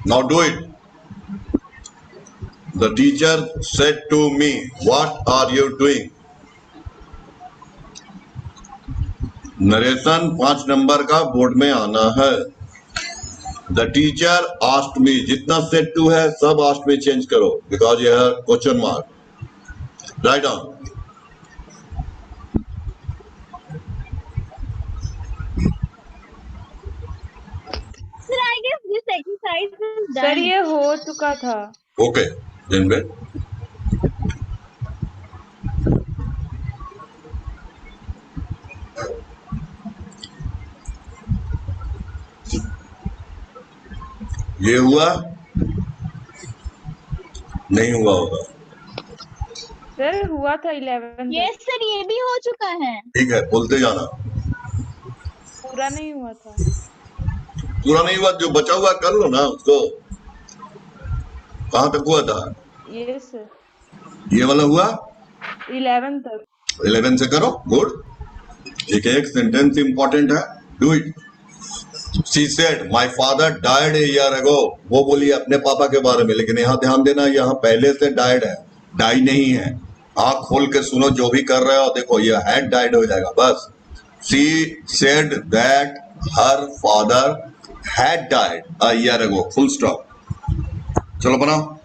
Now do it. The teacher said to me, what are you doing? Narration 5 number का board में आना है। The teacher asked me, जितना set to है सब आस्क्ड में चेंज करो बिकॉज यह question mark. Write down. Sir, I guess this exercise is sir done. ये हो चुका था। ओके दिन में ये हुआ नहीं हुआ होगा। सर हुआ था 11 Yes, sir, ये भी हो चुका है। ठीक है, बोलते जाना। पूरा नहीं हुआ था। पूरा नहीं हुआ, जो बचा हुआ कर लो ना उसको। कहाँ तक हुआ था? ये सर ये वाला हुआ 11 तक। 11 से करो। गुड। एक एक सेंटेंस इंपॉर्टेंट है। Do it. She said my father died a year ago. वो बोली अपने पापा के बारे में, लेकिन यहाँ ध्यान देना, यहाँ पहले से डाइड है, डाई नहीं है। आंख खोल के सुनो जो भी कर रहे हो। देखो ये हैड डाइड हो जाएगा बस। She said that her father had died a year ago, full stop. चलो बनाओ।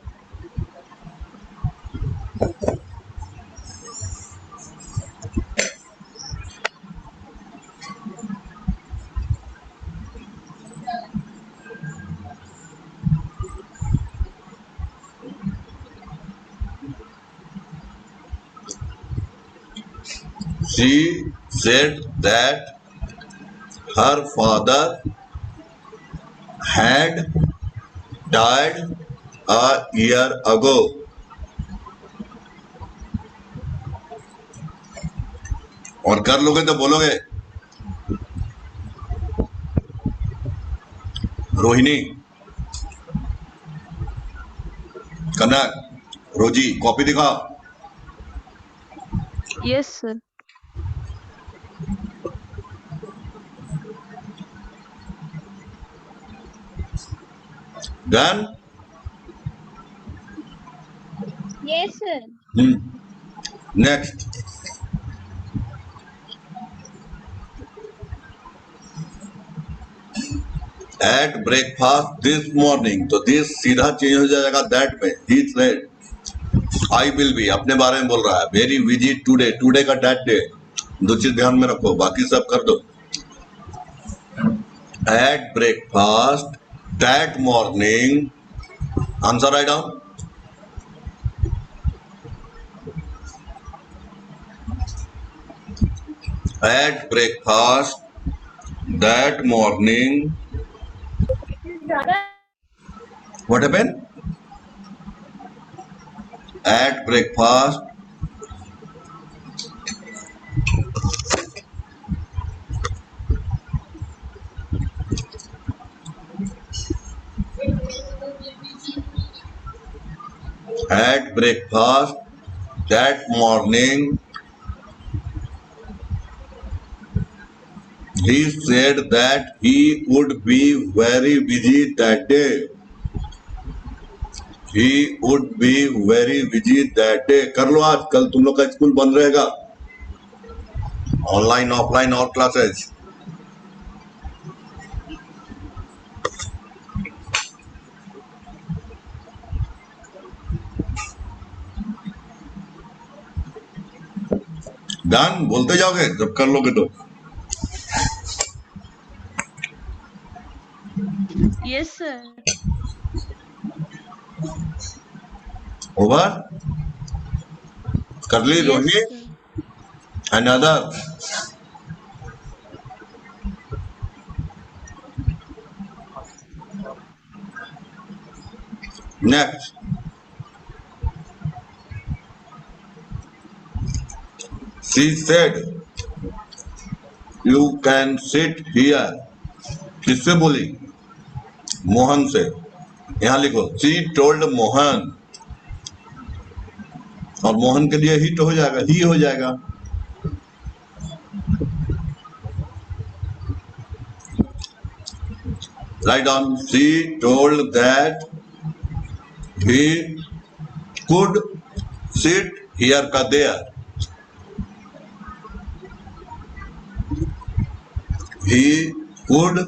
She said that her father had died a year ago. और कर लोगे तो बोलोगे रोहिणी, कनक, रोजी कॉपी दिखाओ। Yes sir. Done. Yes, sir. Next. Ate breakfast this morning, तो this सीधा चेंज हो जाएगा दैट में। He said, I will be अपने बारे में बोल रहा है, वेरी बिजी टुडे, टुडे का दैट डे। दो चीज ध्यान में रखो, बाकी सब कर दो। Ate breakfast that morning, answer write down. At breakfast that morning, what happened? At breakfast that morning, he said that he would be very busy that day. He would be very busy that day। कर लो आज, कल तुम लोग का school बंद रहेगा, online offline और classes. Done. बोलते जाओगे जब कर लोगे तो। Yes sir. ओवर। कर ली yes Rohini sir. And other. Next. She said you can sit here। किससे बोली? मोहन से। यहाँ लिखो she told मोहन, और मोहन के लिए ही तो हो जाएगा, ही हो जाएगा। Write down. She told that he could sit here ka there. He could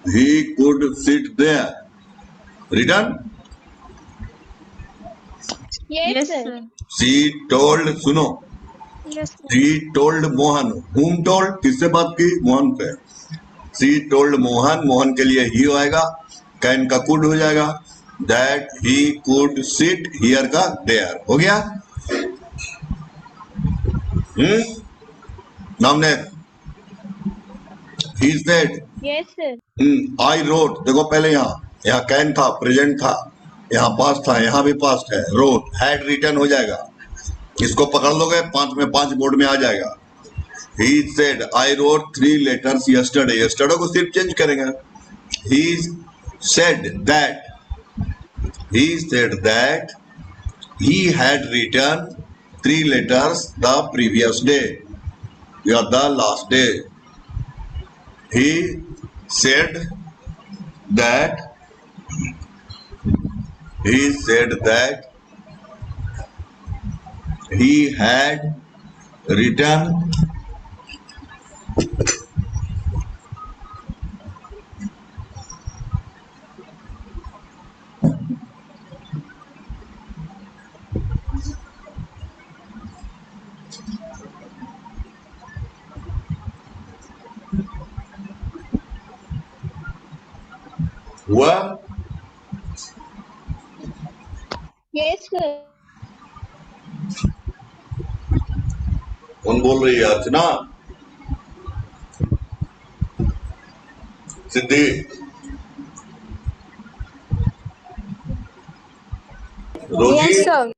he could sit there. Written. Yes, Yes, sir. sir. She told सुनो Yes, sir. She told Mohan whom told किससे बात की मोहन पे She told मोहन मोहन के लिए ही आएगा can का could हो जाएगा that he could sit here का there हो गया नामने he said Yes, sir. I wrote देखो पहले यहाँ कैन था प्रेजेंट था यहाँ पास्ट था यहाँ भी पास्ट है wrote had written हो जाएगा इसको पकड़ लोगे पांच में पांच बोर्ड में आ जाएगा He said I wrote 3 letters yesterday yesterday को सिर्फ चेंज करेंगे He said that he had written 3 letters the previous day या the last day He said that he had written हुआ Yes, sir. कौन बोल रही है अर्चना सिद्धि रोजी Yes, sir.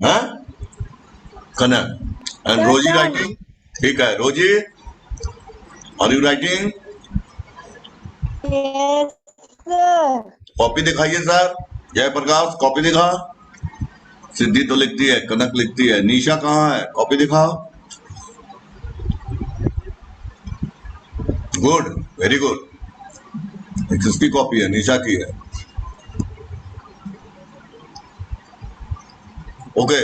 हाँ कनक एंड रोजी राइटिंग ठीक है Rosie are you writing Yes, sir. Copy दिखाइए सर जयप्रकाश कॉपी दिखा सिद्धि तो लिखती है कनक लिखती है निशा कहाँ है कॉपी दिखाओ गुड वेरी गुड किसकी कॉपी है निशा की है okay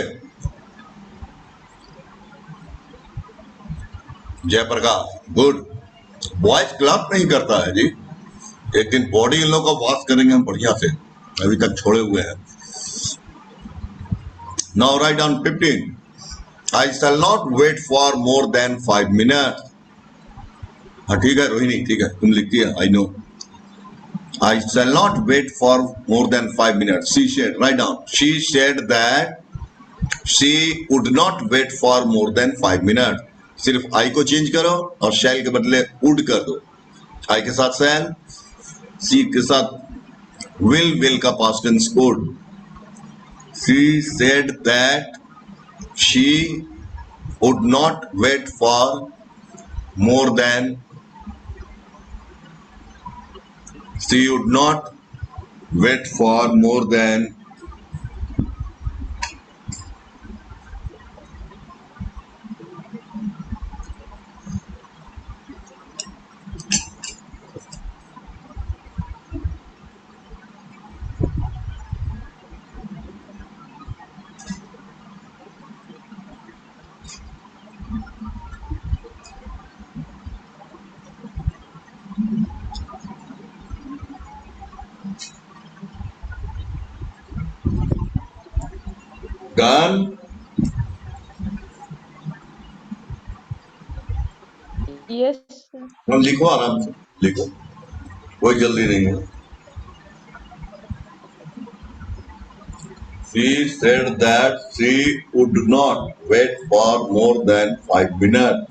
Jayaprakash good boys club नहीं करता है जी एक दिन बॉडी इन लोग का वॉश करेंगे हम बढ़िया से अभी तक छोड़े हुए हैं now write down 15 I shall not wait for more than 5 minute हाँ ठीक है रोहिणी ठीक है तुम लिखती है I know I shall not wait for more than 5 minute she said write down she said that she would not wait for more than 5 minute सिर्फ I को चेंज करो और शैल के बदले वुड कर दो आई के साथ शैल सी के साथ विल का past tense could she said that she would not wait for more than she would not wait for more than done Yes, sir. हम लिखो आराम से लिखो कोई जल्दी नहीं है She said that she would not wait for more than 5 minutes.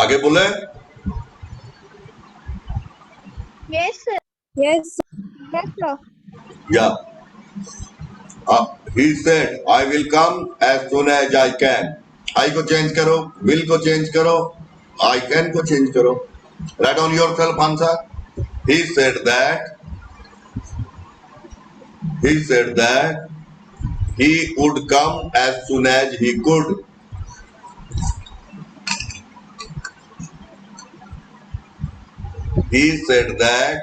आगे बोले Yes, sir. Yes. Yes, sir. या he said I will come as soon as I can. I को चेंज करो, will को चेंज करो, I can को change करो. Write on yourself answer. He said that he would come as soon as he could. He said that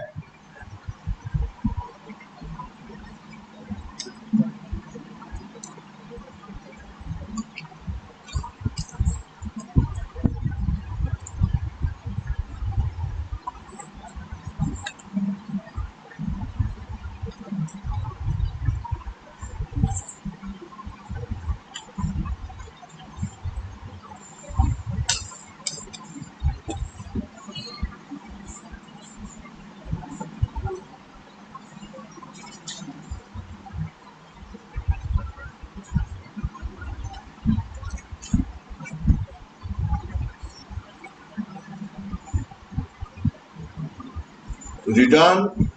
return.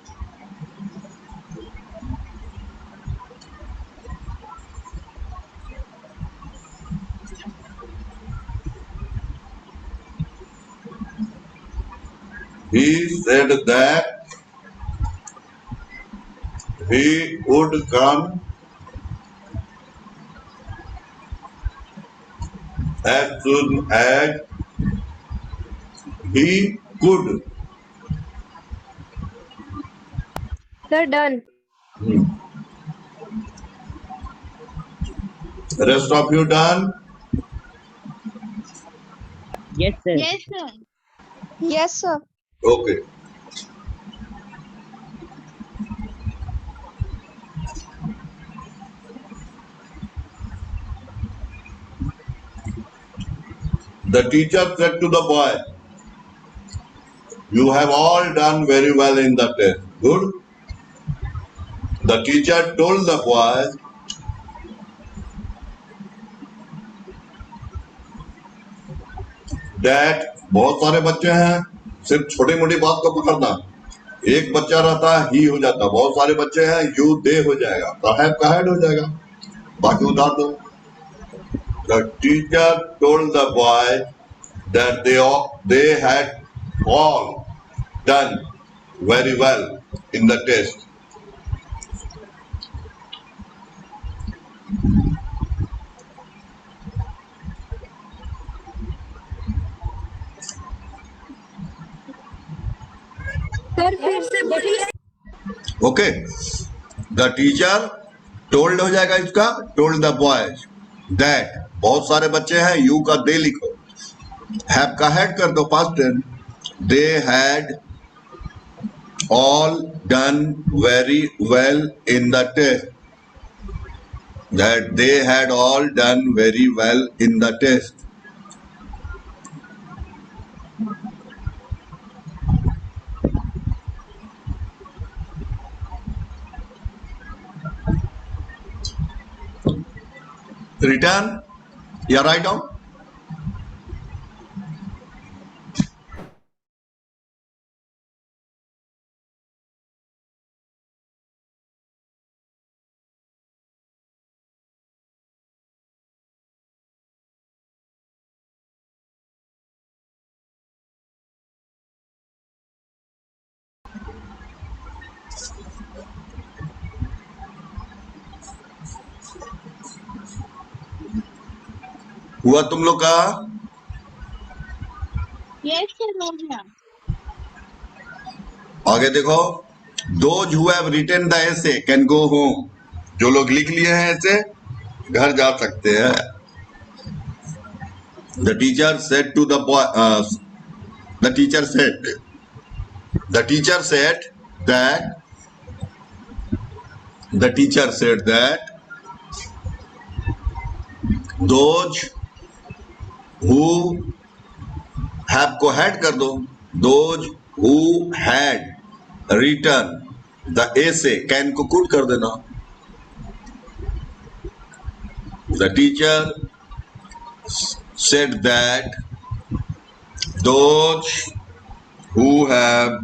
He said that he would come as soon as he could. Sir, done. Rest of you done? Yes, sir. Yes, sir. Yes, sir. Okay. The teacher said to the boy, you have all done very well in the test. Good. The teacher told the boy that बहुत सारे बच्चे हैं, सिर्फ छोटी मोटी बात को पकड़ना. एक बच्चा रहता है ही हो जाता, बहुत सारे बच्चे हैं यू दे हो जाएगा, हैव का हैड हो जाएगा, बाकी उतार दो. The teacher told the boy that they had all done very well in the test. Sir, फिर से बोलिए. Okay. The teacher told हो जाएगा इसका, told the boys that बहुत सारे बच्चे हैं, यू का दे लिखो, हैव का हैड कर दो past tense. They had all done very well in the test. That they had all done very well in the test. Return. Yeah, write down. हुआ तुम लोग का? Yes, sir. हो गया. आगे देखो. Those who have written the essay can go home. जो लोग लिख लिए हैं ऐसे घर जा सकते हैं. The teacher said to the boy. The teacher said that those who have को had कर दो. Those who had written the essay can को could कर देना. The teacher said that those who have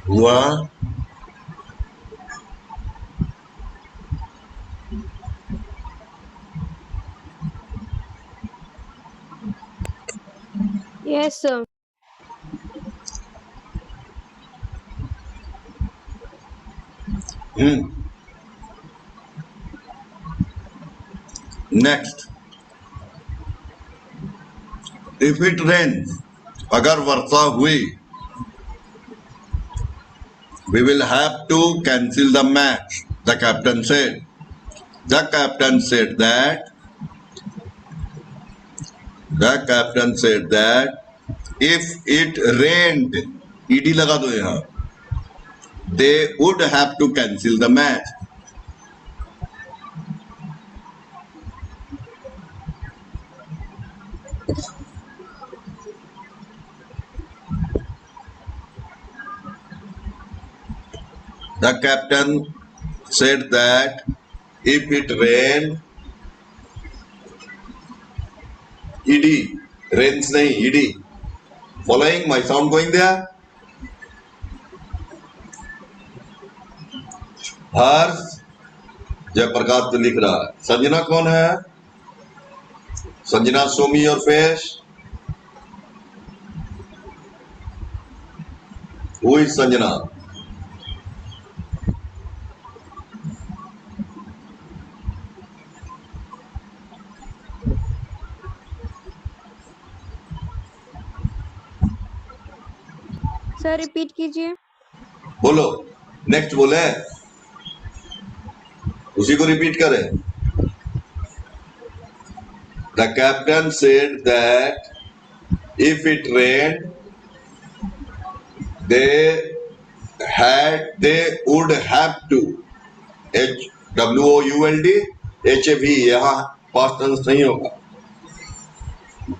हुआ Yes, sir. Next, if it rains, अगर वर्षा हुई, we will have to cancel the match, the captain said. The captain said that if it rained, ed लगा दो यहाँ, they would have to cancel the match. The captain said that if it rained, ed, rains नहीं, ed. Following my sound going there? हर्ष जयप्रकाश तो लिख रहा है। संजना कौन है? Sanjana, show me your face. Who is Sanjana? Sir repeat कीजिए। बोलो, नेक्स्ट बोले, उसी को रिपीट करें। The captain said that if it rained, they would have to, WOULD, HAV, यहाँ past tense नहीं होगा,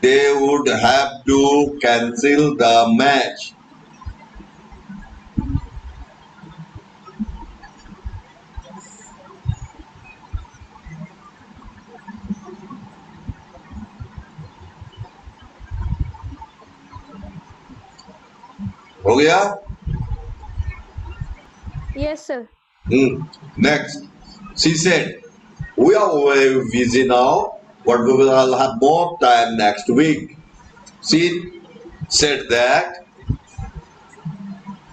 they would have to cancel the match. हो गया? Yes, sir. Next, she said, we are very busy now, but we will have more time next week. She said that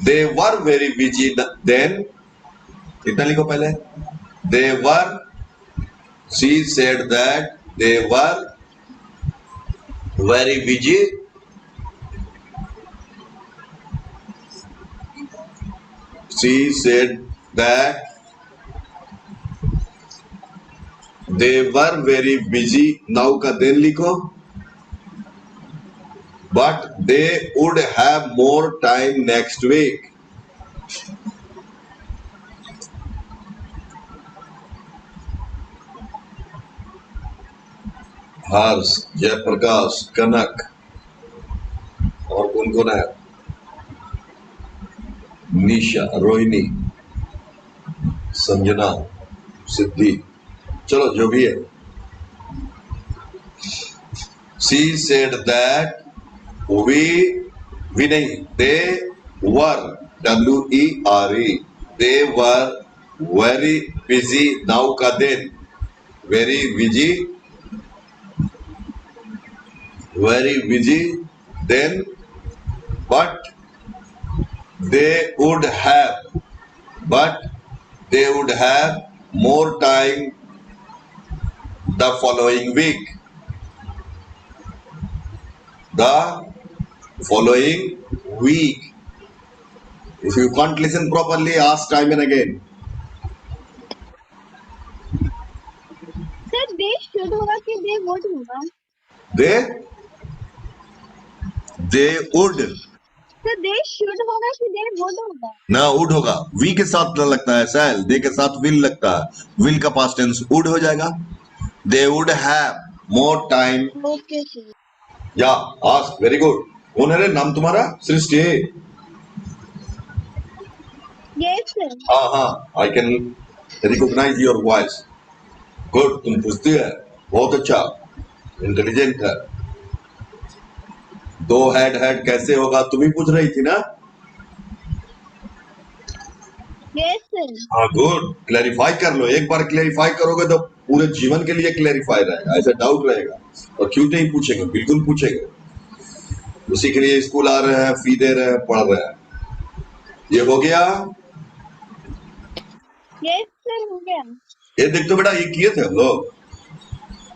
they were very busy then. कितना लिखो पहले? She said that they were very busy. She said that they were very busy. Now का then लिखो. But they would have more time next week. हर्ष, जयप्रकाश, कनक और कौन कौन है? निशा, रोहिणी, संजना, सिद्धि, चलो जो भी है। She said that we नहीं, they were, WERE, they were very busy. Now का then, very busy then, but they would have more time the following week. If you can't listen properly, ask time and again. Sir they should होगा कि they would होगा? दे they would तो they should होगा कि they would होगा? ना would होगा, we के साथ लगता है सैल, दे के साथ विल लगता है, विल का पास्ट टेंस वुड हो जाएगा। They would have more time. Okay sir. या आस्क, वेरी गुड। कौन है रे नाम तुम्हारा? सृष्टि। Yes sir. हाँ हाँ, I can recognise your voice. Good, तुम पूछती है, बहुत अच्छा, इंटेलिजेंट है। दो हेड कैसे होगा तुम ही पूछ रही थी ना? Yes sir. हाँ गुड, क्लैरिफाई कर लो, एक बार क्लैरिफाई करोगे तो पूरे जीवन के लिए क्लैरिफाई रहेगा, ऐसा डाउट रहेगा। और क्यों नहीं पूछेंगे, बिल्कुल पूछेंगे। उसी के लिए स्कूल आ रहे हैं, फी दे रहे हैं, पढ़ रहे हैं। ये हो गया। यस सर हो गया। ये देख तो बेटा, ये किए थे हम लोग,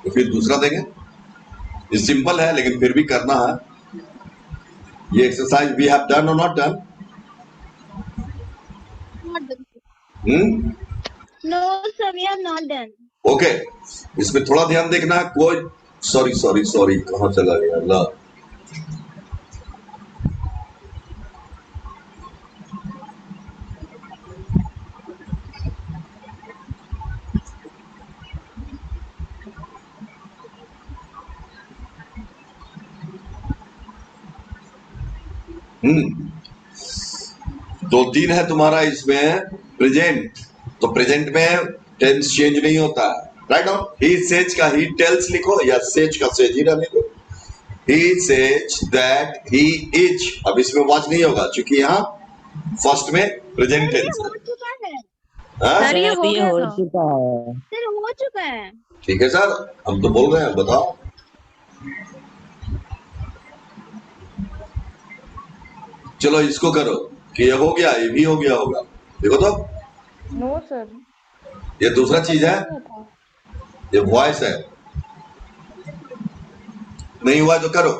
तो फिर दूसरा देंगे। ये सिंपल है लेकिन फिर भी करना है। ये एक्सरसाइज वी हैव डन और not done? Not done. No sir we are not done. Okay, इसमें थोड़ा ध्यान देखना है। कोई सॉरी सॉरी सॉरी, कहाँ चला गया अल्लाह। दो तीन है तुम्हारा इसमें प्रेजेंट, तो प्रेजेंट में टेंस चेंज नहीं होता है। राइट ऑन, ही सेज का ही टेल्स लिखो या सेज का सेज ही रहने दो। He says that he is, अब इसमें वॉच नहीं होगा क्योंकि यहाँ फर्स्ट में प्रेजेंट सर ये टेंस हो चुका है। है। सर ये सर हो ये गया हो था। चुका है। सर हो चुका है। ठीक है सर, हम तो बोल रहे हैं, बताओ। चलो इसको करो कि ये हो गया, ये भी हो गया होगा। देखो तो, नो सर। ये दूसरा चीज है, ये वॉइस है। नहीं हुआ तो करो,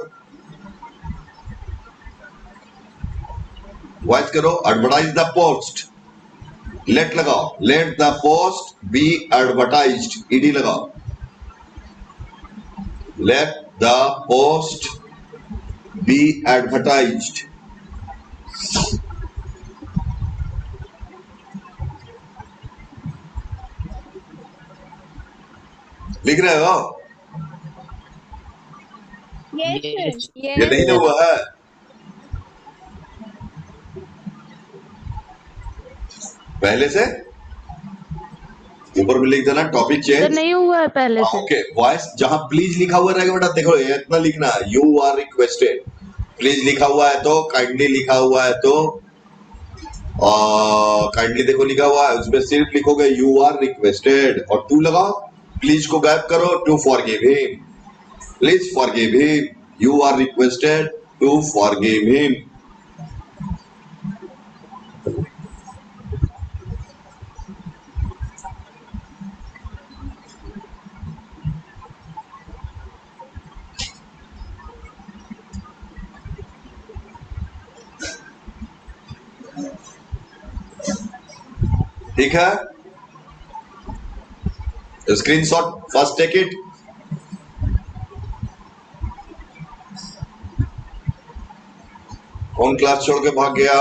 वॉइस करो। एडवर्टाइज द पोस्ट, लेट लगाओ, let the post be advertised, ED लगाओ। Let the post be advertised. लिख रहे हो? Yes sir. यस ये नहीं यस ना हुआ है? पहले से ऊपर में लिख देना टॉपिक सर चेंज। नहीं हुआ है पहले से। ओके, वॉइस जहां प्लीज लिखा हुआ रहेगा बेटा, देखो ये इतना लिखना है, यू आर रिक्वेस्टेड। प्लीज लिखा हुआ है तो, काइंडली लिखा हुआ है तो, काइंडली देखो लिखा हुआ है, उसमें सिर्फ लिखोगे यू आर रिक्वेस्टेड और टू लगाओ। प्लीज को गायब करो, to forgive him, please forgive him, you are requested to forgive him. ठीक है, स्क्रीनशॉट फर्स्ट टेक इट। कौन क्लास छोड़ के भाग गया?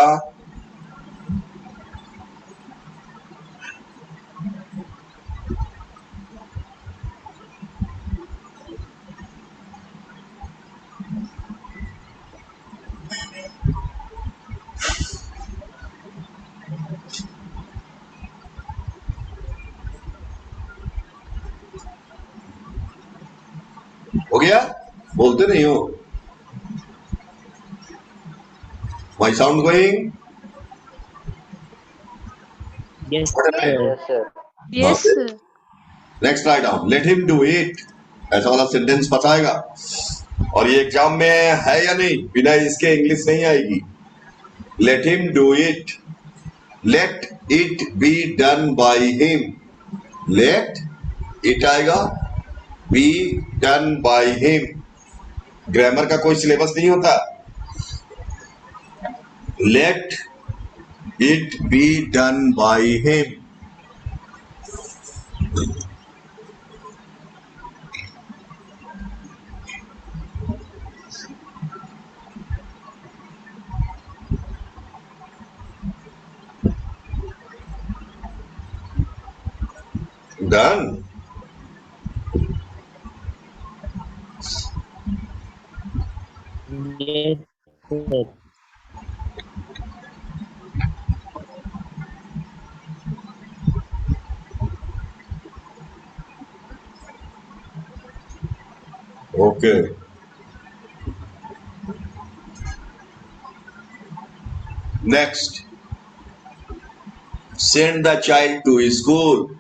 हो गया? बोलते नहीं हो। My sound going? Yes Yes, सर। Yes okay, sir. Next write down, let him do it. ऐसा वाला सेंटेंस बताएगा। और ये एग्जाम में है या नहीं, बिना इसके इंग्लिश नहीं आएगी। Let him do it, let it be done by him. Let it आएगा, be done by him. Grammar का कोई सिलेबस नहीं होता। Let it be done by him. Done. Yes, sir. Okay. Next, send the child to school.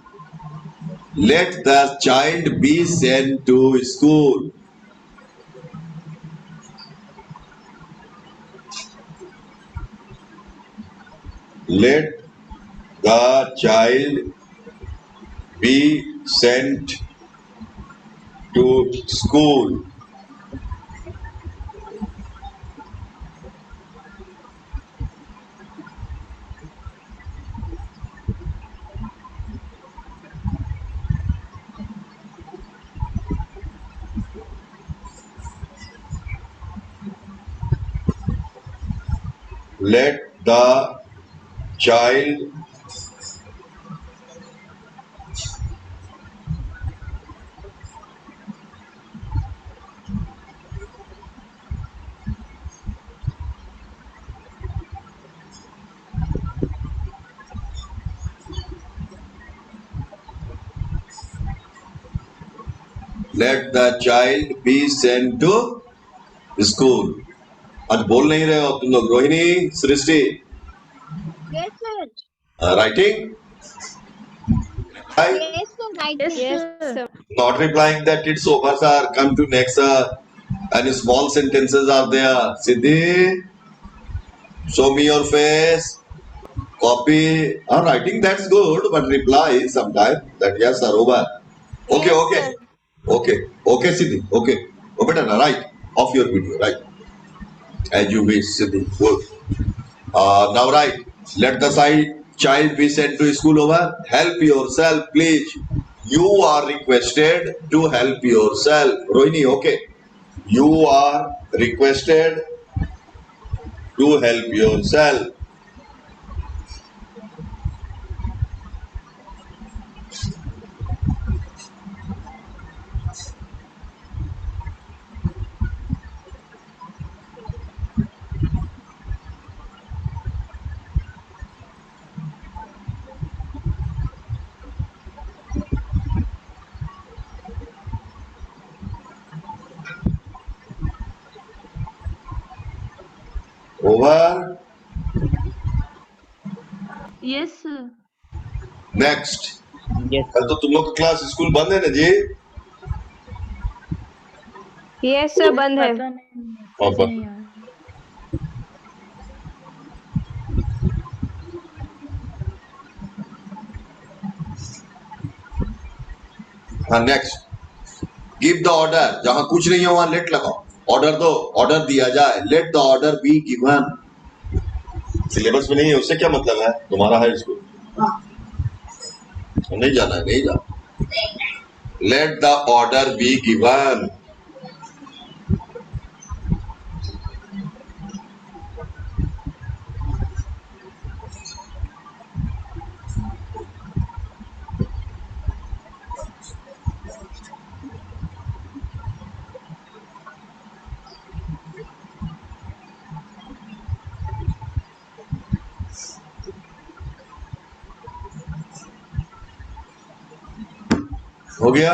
Let the child be sent to school. Let the child be sent to school. Let the child let the child be sent to school. आज बोल नहीं रहे हो तुम लोग रोहिणी सृष्टि Yes, sir. Writing Yes, sir. Yes, Writing. sir. not replying that it's over sir come to next sir and small sentences are there Siddhi show me your face copy writing that's good but reply sometime that yes sir over okay Yes, okay sir. okay okay Siddhi okay oh better right off your video right as you wish Siddhi good now right let the child be sent to school over help yourself please you are requested to help yourself Rohini okay you are requested to help yourself over Yes, sir. next Yes, कल sir. तो तुम लोग का class school बंद है ना जी Yes, sir. बंद है. पता नहीं हाँ, मैसेज नहीं आया हाँ नेक्स्ट गिव द ऑर्डर जहां कुछ नहीं है वहां लेट लगाओ ऑर्डर दो ऑर्डर दिया जाए late the order be given syllabus में नहीं है उससे क्या मतलब है तुम्हारा है स्कूल नहीं जाना है नहीं जाना let the order be given हो गया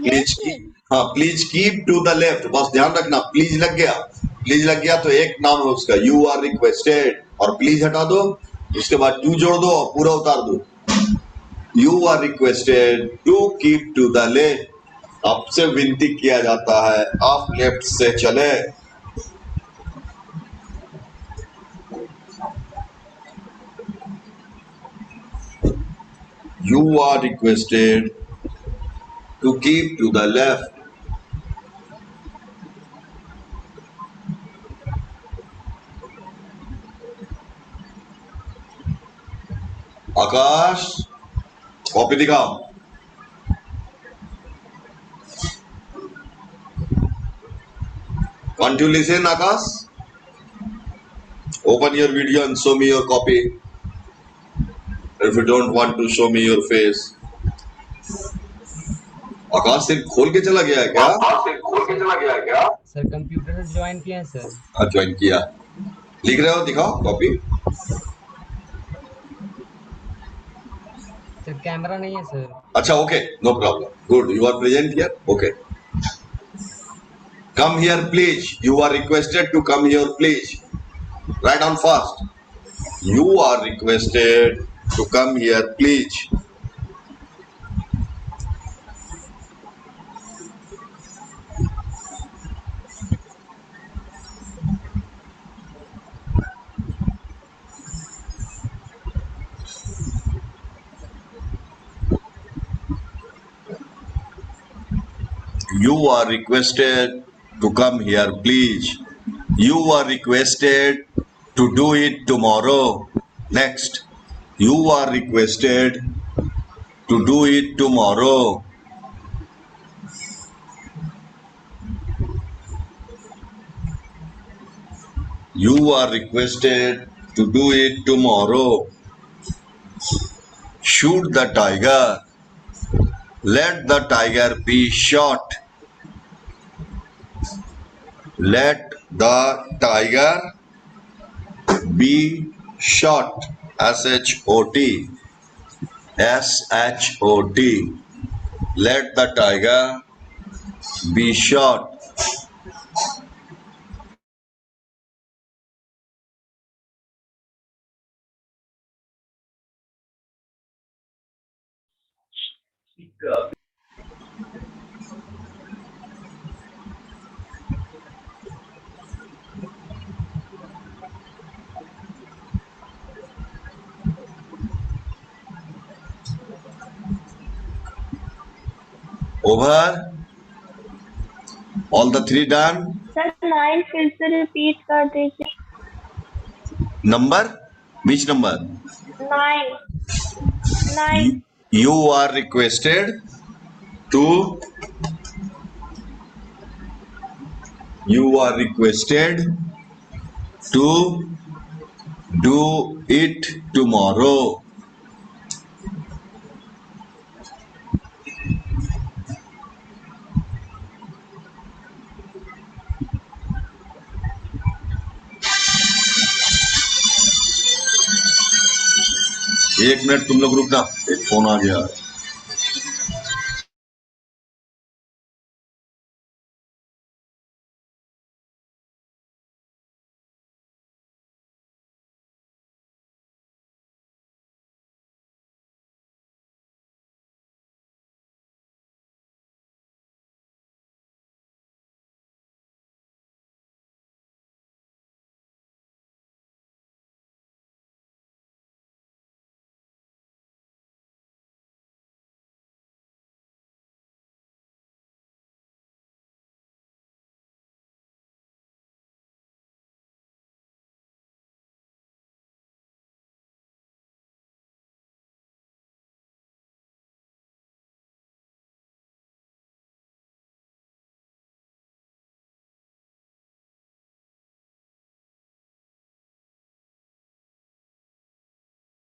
Yes, प्लीज sir. हाँ please keep to the left बस ध्यान रखना प्लीज लग गया तो एक नाम है उसका यू आर रिक्वेस्टेड और प्लीज हटा दो उसके बाद टू जोड़ दो और पूरा उतार दो you are requested to keep to the left आपसे विनती किया जाता है आप लेफ्ट से चले you are requested to keep to the left Akash copy दिखाओ Want to listen, Akash? Open your video and show me your copy. If you don't want to show me your face. आकाश सिर्फ खोल के चला गया है क्या? सर कंप्यूटर से join किया है सर। हाँ ज्वाइन किया। लिख रहे हो, दिखाओ कॉपी। सर कैमरा नहीं है सर। अच्छा okay, no problem, good, you are present here, okay. Come here please, you are requested to come here please. Write down fast. You are requested to come here please. You are requested to come here please. You are requested to do it tomorrow. Next, you are requested to do it tomorrow. You are requested to do it tomorrow. Shoot the tiger. Let the tiger be shot. Let the tiger be shot. S-H-O-T. S-H-O-T. Let the tiger be shot. Over. All the three done. Sir 9 फिर से repeat कर दीजिए। Number? Which number? 9 You are requested to. You are requested to do it tomorrow. एक minute तुम लोग रुकना, एक phone आ गया।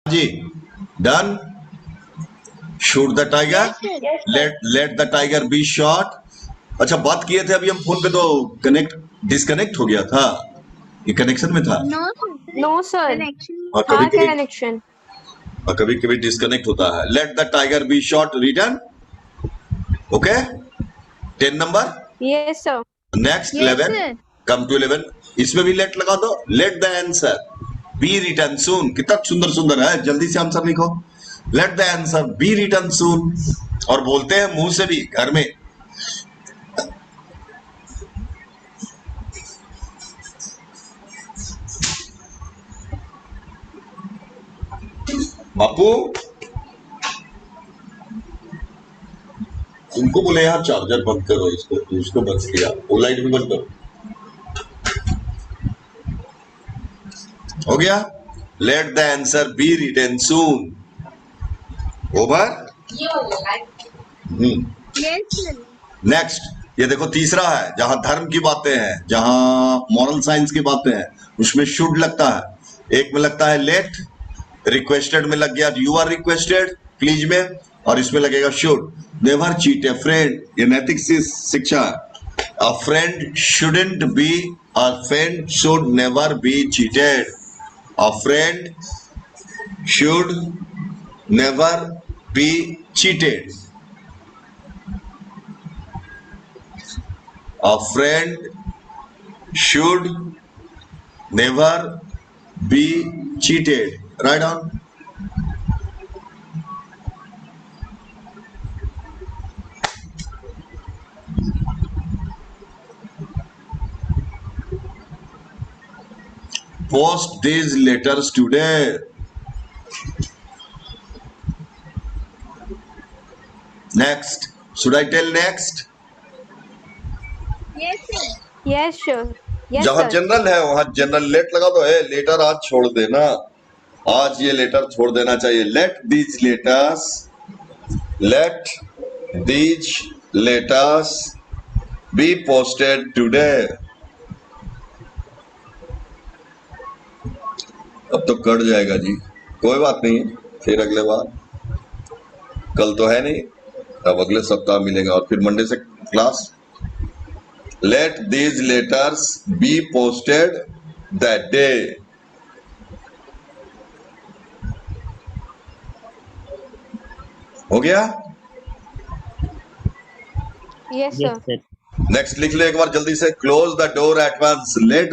जी done. Shoot the tiger, let the tiger be shot. अच्छा बात किए थे अभी हम फोन पे, तो डिस्कनेक्ट हो गया था, ये कनेक्शन में था। नो सर, और हाँ कभी कनेक्शन। कभी डिस्कनेक्ट होता है। Let the tiger be shot return. Okay 10 number. Yes sir. Next 11, come to 11, इसमें भी लेट लगा दो। Let the answer be return soon. कितना सुंदर सुंदर है, जल्दी से आंसर लिखो। Let the answer be return soon. और बोलते हैं मुंह से भी घर में। बापू तुमको बोले यार चार्जर बंद करो, इसको बंद किया, वो लाइट भी बंद करो। हो गया। Let the answer be written soon. Over. Next, ये देखो तीसरा है, जहां धर्म की बातें हैं, जहां मॉरल साइंस की बातें हैं, उसमें शुड लगता है। एक में लगता है लेट, रिक्वेस्टेड में लग गया यू आर रिक्वेस्टेड प्लीज में, और इसमें लगेगा should. Never cheat A friend, ये नैतिक शिक्षा है। अ friend shouldn't be, a friend should never be cheated. A friend should never be cheated. A friend should never be cheated. Write down. Post these letters today. Next. Should I tell next? Yes, sir. Yes, sure. Yes, जहां sir. General है वहां general late लगा दो। है letter आज छोड़ देना, आज ये लेटर छोड़ देना चाहिए। Let these letters be posted today. अब तो कट जाएगा जी, कोई बात नहीं, फिर अगले बार। कल तो है नहीं, अब अगले सप्ताह मिलेगा और फिर मंडे से class. Let these letters be posted that day. हो गया? Yes, sir. नेक्स्ट लिख लो एक बार जल्दी से। Close the door at once. Late